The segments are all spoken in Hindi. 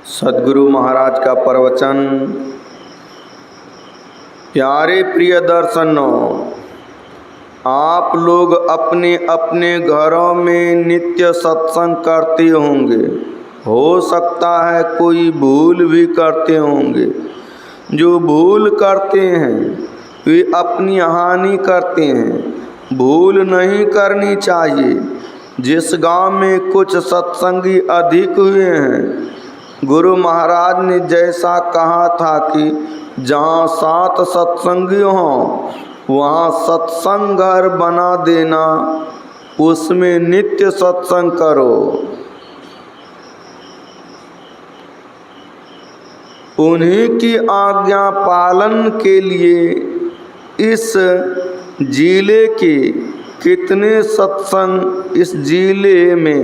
सद्गुरु महाराज का प्रवचन। प्यारे प्रिय दर्शनों, आप लोग अपने अपने घरों में नित्य सत्संग करते होंगे। हो सकता है कोई भूल भी करते होंगे। जो भूल करते हैं वे अपनी हानि करते हैं। भूल नहीं करनी चाहिए। जिस गांव में कुछ सत्संगी अधिक हुए हैं, गुरु महाराज ने जैसा कहा था कि जहाँ 7 सत्संगी हों वहाँ सत्संग घर बना देना, उसमें नित्य सत्संग करो। उन्हीं की आज्ञा पालन के लिए इस जिले के कितने सत्संग, इस जिले में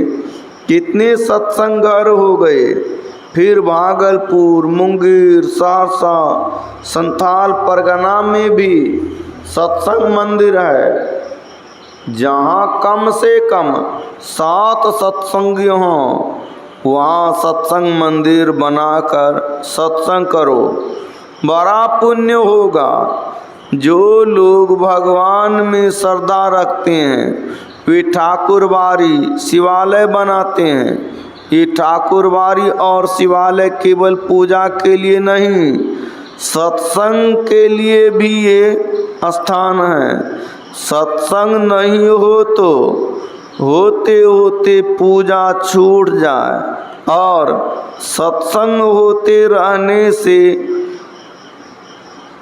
कितने सत्संग घर हो गए। फिर भागलपुर, मुंगेर, सहरसा, संथाल परगना में भी सत्संग मंदिर है, जहाँ कम से कम 7 सत्संगी हों। वहाँ सत्संग मंदिर बनाकर सत्संग करो, बड़ा पुण्य होगा। जो लोग भगवान में श्रद्धा रखते हैं वे ठाकुरबाड़ी शिवालय बनाते हैं। ये ठाकुरबाड़ी और शिवालय केवल पूजा के लिए नहीं, सत्संग के लिए भी ये स्थान है। सत्संग नहीं हो तो होते होते पूजा छूट जाए, और सत्संग होते रहने से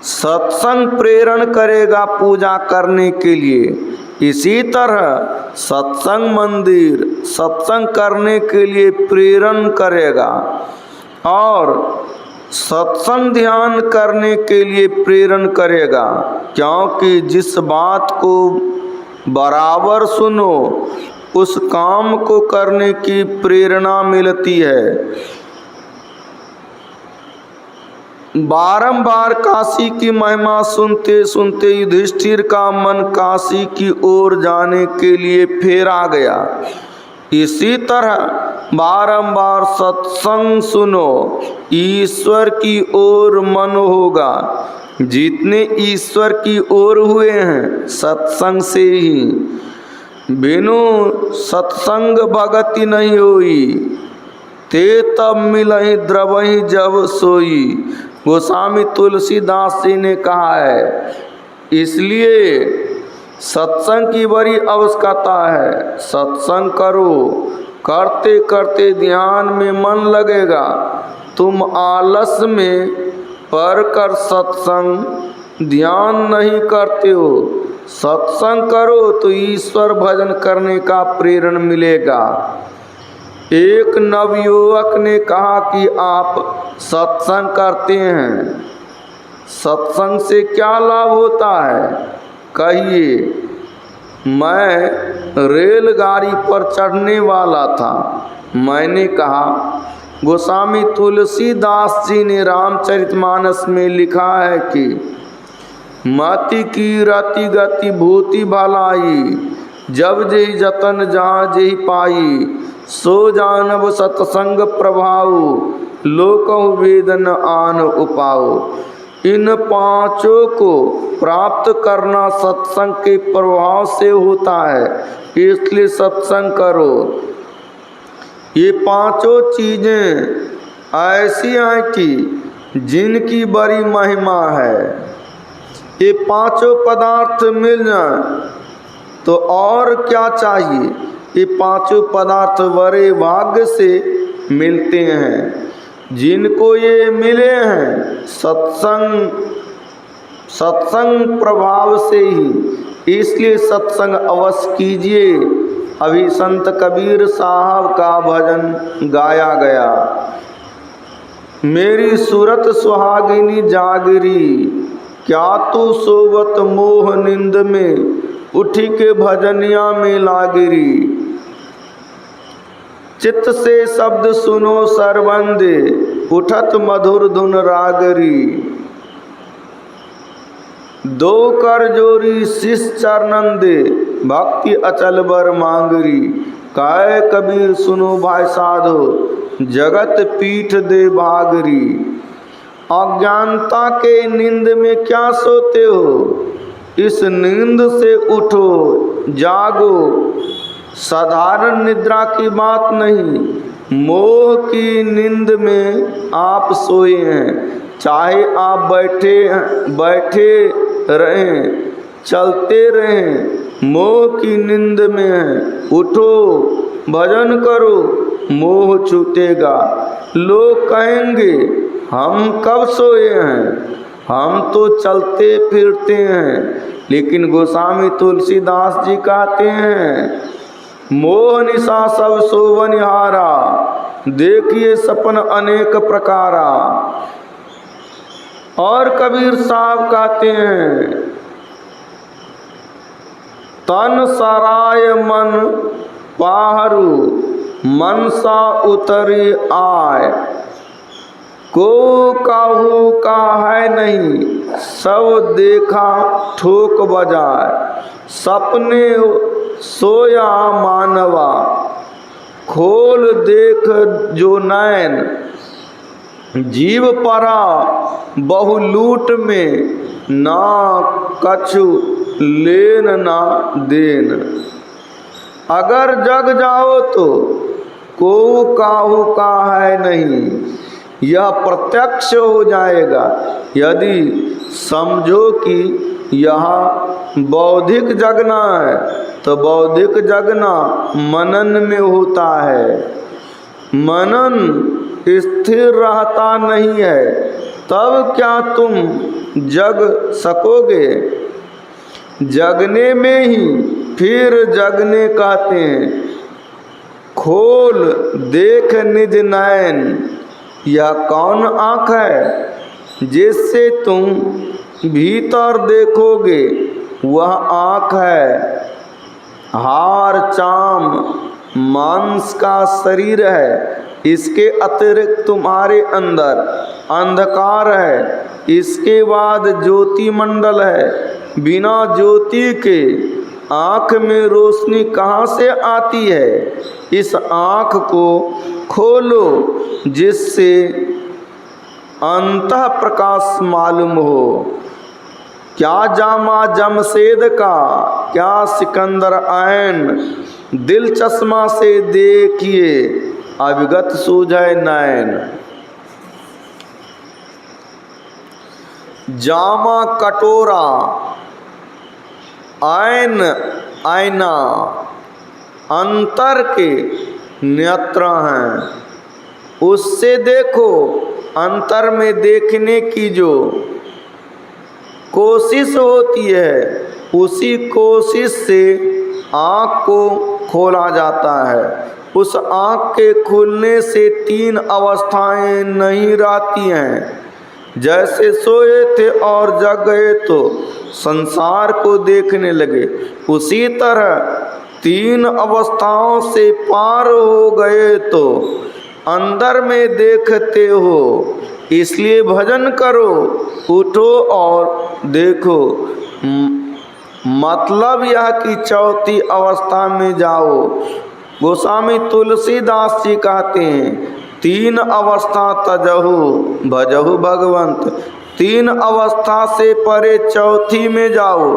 सत्संग प्रेरण करेगा पूजा करने के लिए। इसी तरह सत्संग मंदिर सत्संग करने के लिए प्रेरण करेगा, और सत्संग ध्यान करने के लिए प्रेरण करेगा। क्योंकि जिस बात को बराबर सुनो उस काम को करने की प्रेरणा मिलती है। बारंबार काशी की महिमा सुनते सुनते युधिष्ठिर का मन काशी की ओर जाने के लिए फेरा गया। इसी तरह बारंबार सत्संग सुनो, ईश्वर की ओर मन होगा। जितने ईश्वर की ओर हुए हैं सत्संग से ही। बिनु सत्संग भगति नहीं हुई, ते तब मिलहि द्रवहि जब सोई। गोस्वामी तुलसीदास जी ने कहा है। इसलिए सत्संग की बड़ी आवश्यकता है। सत्संग करो, करते करते ध्यान में मन लगेगा। तुम आलस में पड़ कर सत्संग ध्यान नहीं करते हो। सत्संग करो तो ईश्वर भजन करने का प्रेरण मिलेगा। एक नवयुवक ने कहा कि आप सत्संग करते हैं, सत्संग से क्या लाभ होता है, कहिए। मैं रेलगाड़ी पर चढ़ने वाला था। मैंने कहा, गोस्वामी तुलसीदास जी ने रामचरितमानस में लिखा है कि मति की रति गति भूति भलाई, जब जेहि जतन जहाँ जेहि पाई, सो जानब सत्संग प्रभाव, लोकहु वेद न आन उपाओ। इन 5 को प्राप्त करना सत्संग के प्रभाव से होता है, इसलिए सत्संग करो। ये 5 चीजें ऐसी हैं कि जिनकी बड़ी महिमा है। ये 5 पदार्थ मिल जाए तो और क्या चाहिए। ये 5 पदार्थ बड़े भाग्य से मिलते हैं। जिनको ये मिले हैं सत्संग प्रभाव से ही, इसलिए सत्संग अवश्य कीजिए। अभी संत कबीर साहब का भजन गाया गया। मेरी सूरत सुहागिनी जागरी, क्या तू सोवत मोह निंद में, उठी के भजनिया में लागिरी। चित्त से शब्द सुनो सरबंदे, उठत मधुर धुन रागरी। 2 कर जोरी शिष चरणन दे, भक्ति अचल बर मांगरी। कहे कबीर सुनो भाई साधो, जगत पीठ दे भागरी। अज्ञानता के नींद में क्या सोते हो, इस नींद से उठो, जागो। साधारण निद्रा की बात नहीं, मोह की नींद में आप सोए हैं। चाहे आप बैठे रहें, चलते रहें, मोह की नींद में हैं। उठो, भजन करो, मोह छूटेगा। लोग कहेंगे हम कब सोए हैं, हम तो चलते फिरते हैं। लेकिन गोस्वामी तुलसीदास जी कहते हैं, मोह निशा सब सोवनिहारा, देखिए सपन अनेक प्रकारा। और कबीर साहब कहते हैं, तन सराय मन पाहरू, मनसा उतरी आय। को काहू का है नहीं, सब देखा ठोक बजाए। सपने सोया मानवा, खोल देख जो नैन। जीव परा बहु लूट में, ना कछु लेन ना देन। अगर जग जाओ तो को काहू का है नहीं, यह प्रत्यक्ष हो जाएगा। यदि समझो कि यहाँ बौद्धिक जगना है, तो बौद्धिक जगना मनन में होता है। मनन स्थिर रहता नहीं है, तब क्या तुम जग सकोगे। जगने में ही फिर जगने कहते हैं। खोल देख निज नयन, यह कौन आँख है जिससे तुम भीतर देखोगे, वह आँख है। हार चाम मांस का शरीर है, इसके अतिरिक्त तुम्हारे अंदर अंधकार है। इसके बाद ज्योति मंडल है। बिना ज्योति के आँख में रोशनी कहाँ से आती है। इस आँख को खोलो जिससे अंतः प्रकाश मालूम हो। क्या जामा जमशेद का, क्या सिकंदर ऐन, दिल चश्मा से देखिए अविगत सूझे नैन। जामा कटोरा, ऐन आईना, अंतर के नेत्र हैं। उससे देखो। अंतर में देखने की जो कोशिश होती है, उसी कोशिश से आँख को खोला जाता है। उस आँख के खुलने से तीन अवस्थाएं नहीं रहती हैं। जैसे सोए थे और जग गए तो संसार को देखने लगे, उसी तरह तीन अवस्थाओं से पार हो गए तो अंदर में देखते हो। इसलिए भजन करो, उठो और देखो। मतलब यह कि चौथी अवस्था में जाओ। गोस्वामी तुलसीदास जी कहते हैं, तीन अवस्था तजहु भजहु भगवंत। तीन अवस्था से परे चौथी में जाओ,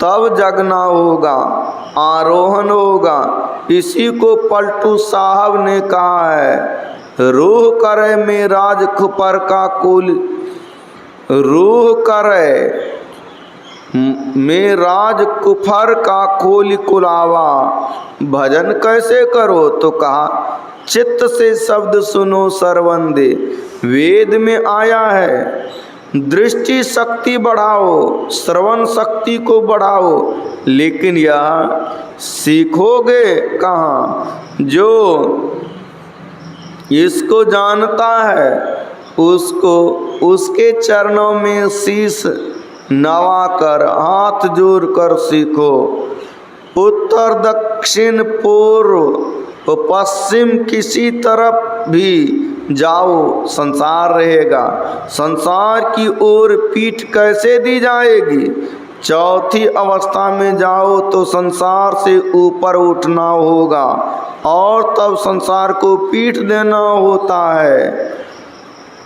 तब जगना होगा, आरोहण होगा। इसी को पलटू साहब ने कहा है, रूह करे में राज खुपर का कुल, रूह करे में राज कुफर का खोल कुलावा। भजन कैसे करो, तो कहा चित्त से शब्द सुनो सर्वंदे। वेद में आया है, दृष्टि शक्ति बढ़ाओ, श्रवण शक्ति को बढ़ाओ। लेकिन यह सीखोगे कहाँ। जो इसको जानता है उसको उसके चरणों में शीश नवाकर हाथ जोड़ कर सीखो। उत्तर दक्षिण पूर्व पश्चिम किसी तरफ भी जाओ, संसार रहेगा। संसार की ओर पीठ कैसे दी जाएगी। चौथी अवस्था में जाओ तो संसार से ऊपर उठना होगा। और तब संसार को पीठ देना होता है।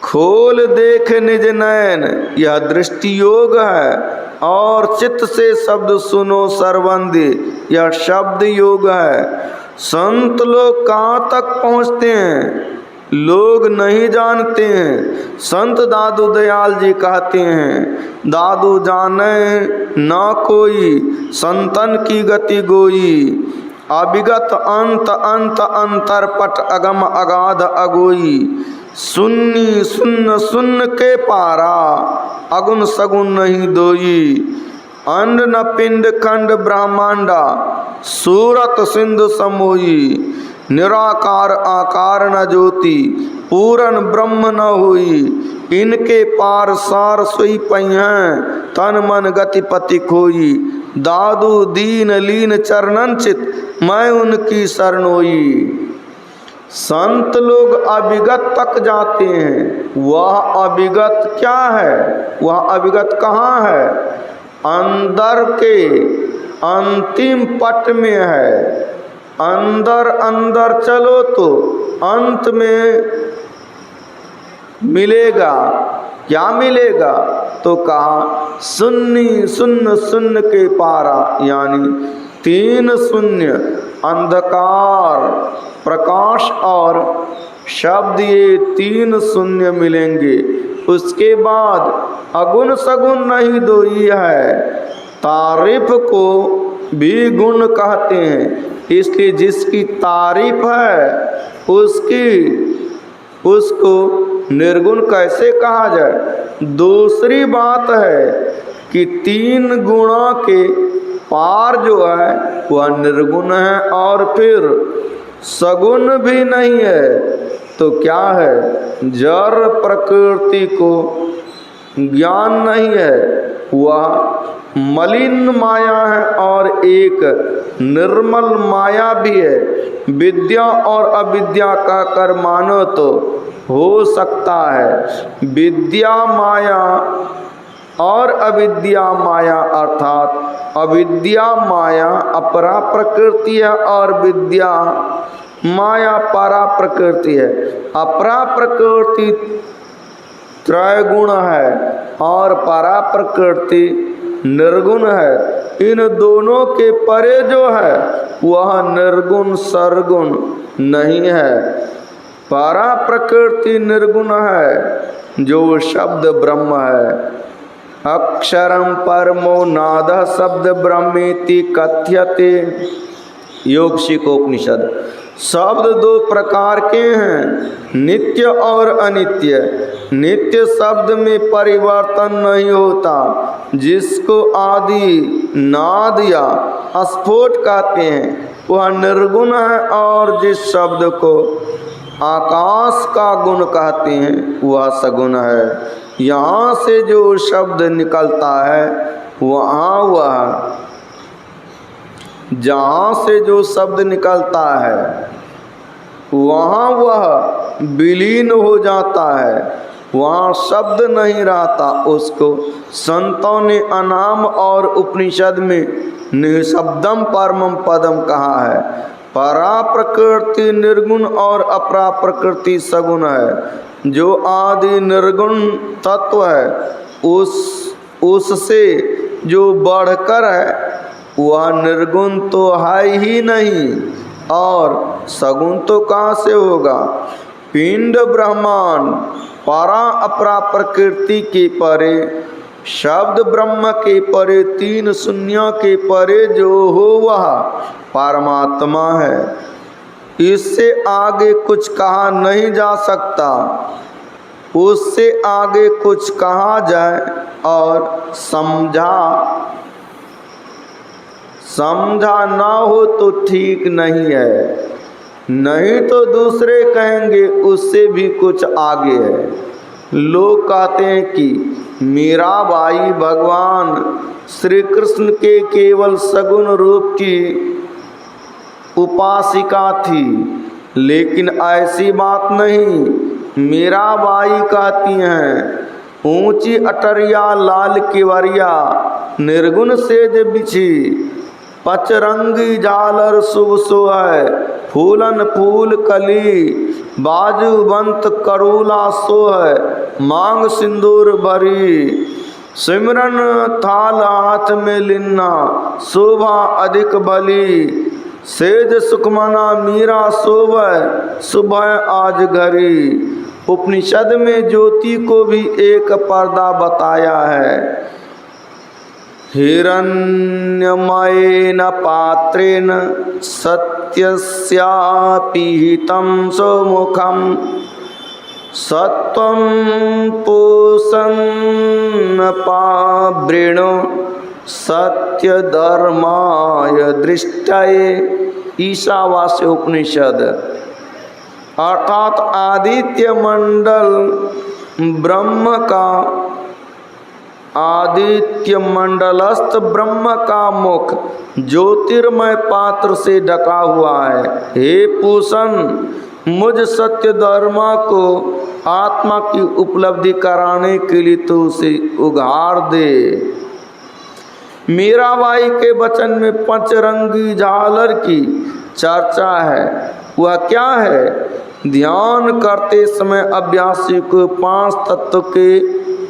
खोल देख निज नयन, यह दृष्टि योग है। और चित्त से शब्द सुनो सर्वंदे, यह शब्द योग है। संत लोग कहाँ तक पहुँचते हैं लोग नहीं जानते हैं। संत दादू दयाल जी कहते हैं, दादू जाने ना कोई, संतन की गति गोई। अविगत अंत अंत अंतर पट, अगम अगाध अगोई। सुन्नी सुन्न सुन्न के पारा, अगुन सगुन नहीं दोई। अंड न पिंड खंड ब्रह्मांडा, सूरत सिंधु समोई। निराकार आकार न ज्योति, पूरन ब्रह्म न हुई। इनके पार सार सोई पहिं, तन मन गति पति खोई। दादू दीन लीन चरणन चित, मैं उनकी शरणोई। संत लोग अविगत तक जाते हैं। वह अविगत क्या है, वह अविगत कहाँ है? अंदर के अंतिम पट में है। अंदर अंदर चलो तो अंत में मिलेगा। क्या मिलेगा? तो कहा शून्य शून्य शून्य के पारा, यानी तीन शून्य, अंधकार, प्रकाश और शब्द, ये तीन शून्य मिलेंगे। उसके बाद अगुण सगुण नहीं दोई है। तारीफ को भी गुण कहते हैं, इसलिए जिसकी तारीफ है उसको निर्गुण कैसे कहा जाए। दूसरी बात है कि तीन गुणों के पार जो है वह निर्गुण है, और फिर सगुण भी नहीं है। तो क्या है? जड़ प्रकृति को ज्ञान नहीं है, वह मलिन माया है और एक निर्मल माया भी है। विद्या और अविद्या का कर मानो तो हो सकता है। विद्या माया और अविद्या माया, अर्थात अविद्या माया अपरा प्रकृति है और विद्या माया परा प्रकृति है। अपरा प्रकृति त्रैगुण है और परा प्रकृति निर्गुण है। इन दोनों के परे जो है वह निर्गुण सरगुण नहीं है। परा प्रकृति निर्गुण है, जो शब्द ब्रह्म है। अक्षरम परमो नाद शब्द ब्रह्मेति कथ्यते, योग शिकोपनिषद। शब्द दो प्रकार के हैं, नित्य और अनित्य। नित्य शब्द में परिवर्तन नहीं होता, जिसको आदि नाद या स्फोट कहते हैं वह निर्गुण है, और जिस शब्द को आकाश का गुण कहते हैं वह सगुण है। यहाँ से जो शब्द निकलता है वहाँ वह, जहाँ से जो शब्द निकलता है वहाँ वह विलीन हो जाता है, वहाँ शब्द नहीं रहता। उसको संतों ने अनाम और उपनिषद में निःशब्दम परमम पदम कहा है। परा प्रकृति निर्गुण और अपरा प्रकृति सगुण है। जो आदि निर्गुण तत्व है उससे जो बढ़कर है वह निर्गुण तो है ही नहीं, और सगुण तो कहाँ से होगा। पिंड ब्रह्मांड परा अपरा प्रकृति के परे, शब्द ब्रह्म के परे, तीन शून्यों के परे जो हो वह परमात्मा है। इससे आगे कुछ कहा नहीं जा सकता, उससे आगे कुछ कहा जाए और समझा ना हो तो ठीक नहीं है, नहीं तो दूसरे कहेंगे उससे भी कुछ आगे है। लोग कहते हैं कि मीराबाई भगवान श्री कृष्ण के केवल सगुण रूप की उपासिका थी, लेकिन ऐसी बात नहीं। मीराबाई कहती हैं, ऊंची अटरिया लाल केवरिया निर्गुण सेज बिछी, पचरंगी झालर शुभ सोहै, फूलन फूल कली, बाजूबंत करूला सोह, मांग सिंदूर भरी। सिमरन थाल हाथ में लिन्ना, शोभा अधिक भली। सेज सुखमना मीरा सोवै, सुबह आज घरी। उपनिषद में ज्योति को भी एक पर्दा बताया है। हिरण्यमयेन पात्रेण सत्यस्यापिहितं सुमुखं, सत्वं पोषन्न पावृणो सत्यधर्माय दृष्टये। ईशावास्य उपनिषद। अर्थात आदित्य मंडल ब्रह्म का, आदित्य मंडलस्थ ब्रह्म का मुख ज्योतिर्मय पात्र से ढका हुआ है। हे पूषण, मुझ सत्य धर्मा को आत्मा की उपलब्धि कराने के लिए तो उसे उघाड़ दे। मीराबाई के वचन में पंचरंगी झालर की चर्चा है। वह क्या है? ध्यान करते समय अभ्यासी को 5 तत्व के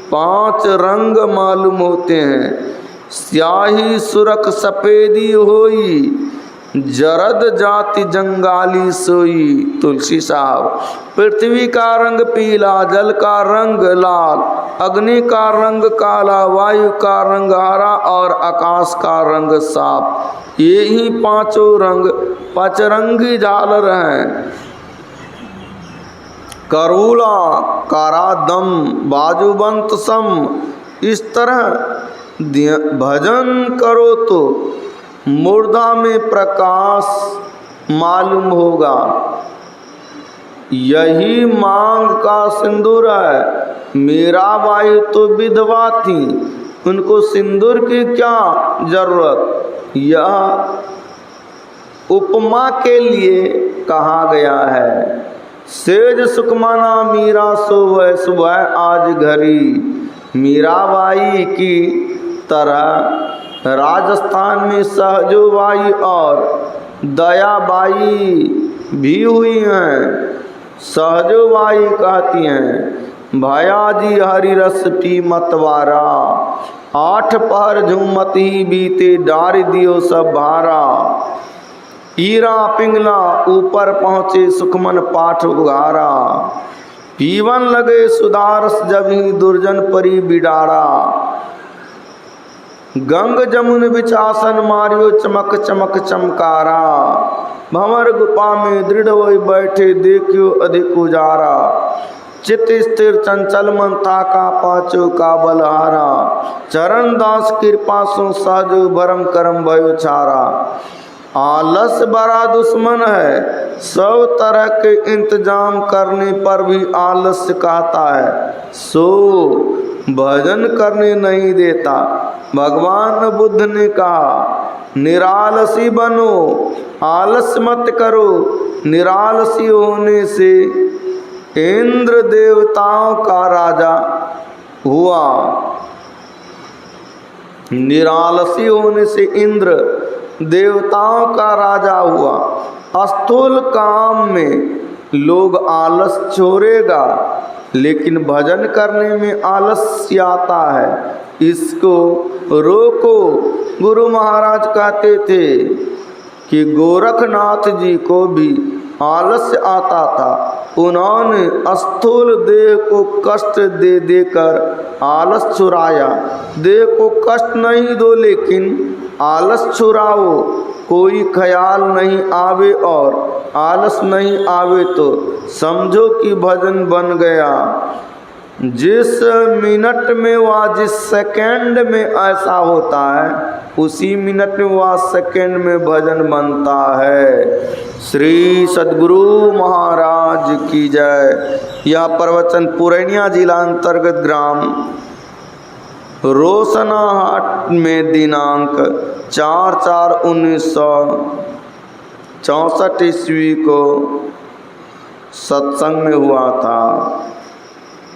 5 रंग मालूम होते हैं। स्याही सुरख सफेदी होई, जरद जाति जंगाली सोई। तुलसी साहब। पृथ्वी का रंग पीला, जल का रंग लाल, अग्नि का रंग काला, वायु का रंग हरा और आकाश का रंग साफ। ये ही 5 रंग पंचरंगी झालर हैं। करूला, करादम, बाजूबंत सम। इस तरह भजन करो तो मुर्दा में प्रकाश मालूम होगा। यही मांग का सिंदूर है। मीराबाई तो विधवा थी, उनको सिंदूर की क्या जरूरत? यह उपमा के लिए कहा गया है। सेज सुखमना मीरा सोवै, सुबह आज घरी। मीराबाई की तरह राजस्थान में सहजोबाई और दयाबाई भी हुई हैं। सहजोबाई कहती हैं, भयाजी हरि रस पी मतवारा, 8 पहर झूमत ही बीते, डार दियो सब भारा। हीरा पिंगला ऊपर पहुँचे, सुखमन पाठ उगारा। पीवन लगे सुधारस, जब ही दुर्जन परी बिडारा। गंग जमुन बिचासन, मारियो चमक चमक चमकारा। भंवर गुफा में दृढ़ होई बैठे, देखियो अधिक उजारा। चित्त स्थिर चंचल मन था का, पाचो का बलहारा। चरण दास कृपा सो, सहजो भरम करम भयो छारा। आलस बड़ा दुश्मन है, सब तरह के इंतजाम करने पर भी आलस्य कहता है, सो भजन करने नहीं देता। भगवान बुद्ध ने कहा, निरालसी बनो, आलस्य मत करो। निरालसी होने से इंद्र देवताओं का राजा हुआ। निरालसी होने से इंद्र देवताओं का राजा हुआ। स्थूल काम में लोग आलस छोड़ेगा, लेकिन भजन करने में आलस्य आता है। इसको रोको। गुरु महाराज कहते थे कि गोरखनाथ जी को भी आलस्य आता था। उन्होंने स्थूल देह को कष्ट दे देकर आलस छुड़ाया। देह को कष्ट नहीं दो, लेकिन आलस छुड़ाओ। कोई ख्याल नहीं आवे और आलस नहीं आवे तो समझो कि भजन बन गया। जिस मिनट में व जिस सेकंड में ऐसा होता है, उसी मिनट में व सेकंड में भजन बनता है। श्री सद्गुरु महाराज की जय। यह प्रवचन पूर्णिया जिला अंतर्गत ग्राम रोशनाहाट में दिनांक 4/4/1964 ईस्वी को सत्संग में हुआ था।